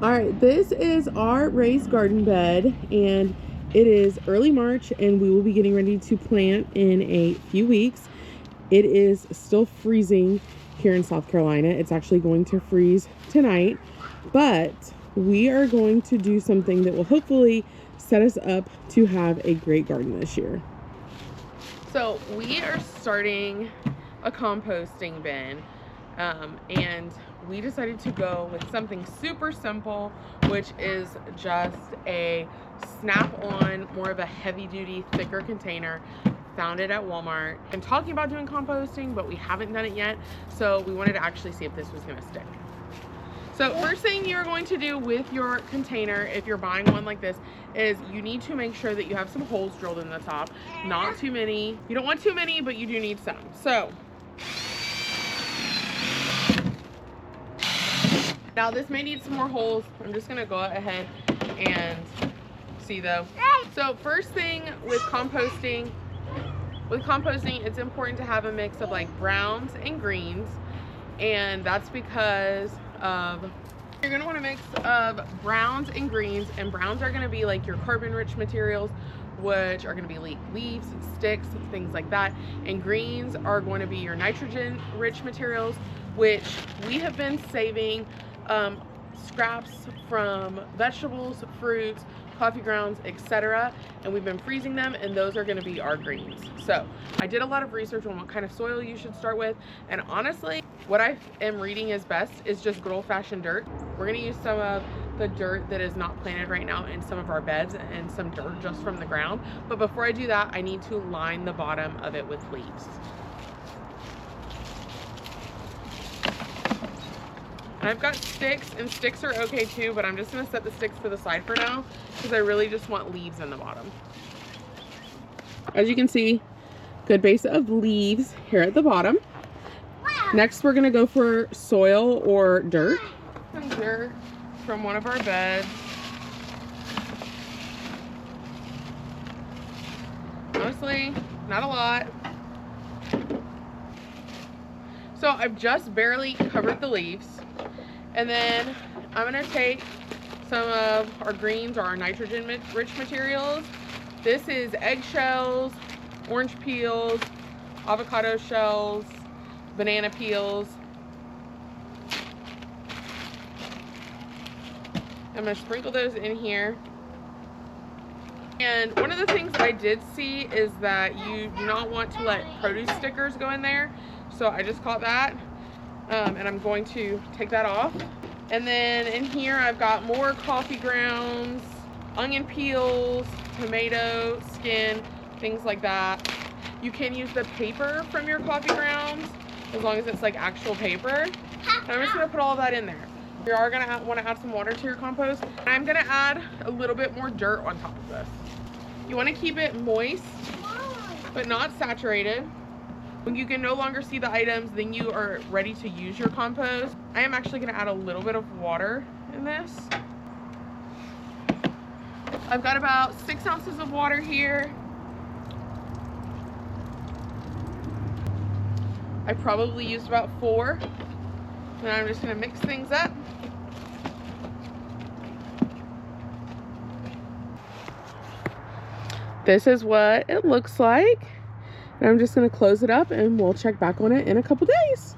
All right, this is our raised garden bed, and it is early March, and we will be getting ready to plant in a few weeks. It is still freezing here in South Carolina. It's actually going to freeze tonight, but we are going to do something that will hopefully set us up to have a great garden this year. So we are starting a composting bin, and we decided to go with something super simple, which is just a snap-on, more of a heavy-duty, thicker container. Found it at Walmart. I'm talking about doing composting, but we haven't done it yet, so we wanted to actually see if this was gonna stick. So first thing you're going to do with your container, if you're buying one like this, is you need to make sure that you have some holes drilled in the top. Not too many. You don't want too many, but you do need some. So now this may need some more holes. I'm just gonna go ahead and see though. So first thing with composting, it's important to have a mix of like browns and greens, and that's because of you're gonna want a mix of browns and greens, and browns are gonna be like your carbon-rich materials, which are gonna be leaves, sticks, things like that, and greens are going to be your nitrogen-rich materials, which we have been saving scraps from vegetables, fruits, coffee grounds, etc., and we've been freezing them, and those are going to be our greens. So I did a lot of research on what kind of soil you should start with, and honestly what I am reading is best is just good old-fashioned dirt. We're going to use some of the dirt that is not planted right now in some of our beds, and some dirt just from the ground. But before I do that, I need to line the bottom of it with leaves. And I've got sticks, and sticks are okay too, but I'm just gonna set the sticks to the side for now because I really just want leaves in the bottom. As you can see, good base of leaves here at the bottom. Wow. Next, we're gonna go for soil or dirt. Some dirt from one of our beds. Honestly, not a lot. So I've just barely covered the leaves. And then I'm gonna take some of our greens or our nitrogen-rich materials. This is eggshells, orange peels, avocado shells, banana peels. I'm gonna sprinkle those in here. And one of the things I did see is that you do not want to let produce stickers go in there. So I just caught that. And I'm going to take that off. And then in here I've got more coffee grounds, onion peels, tomato skin, things like that. You can use the paper from your coffee grounds as long as it's like actual paper. And I'm just gonna put all of that in there. You are gonna wanna add some water to your compost. I'm gonna add a little bit more dirt on top of this. You wanna keep it moist, but not saturated. When you can no longer see the items, then you are ready to use your compost. I am actually gonna add a little bit of water in this. I've got about 6 ounces of water here. I probably used about 4. And I'm just gonna mix things up. This is what it looks like. And I'm just gonna close it up, and we'll check back on it in a couple days.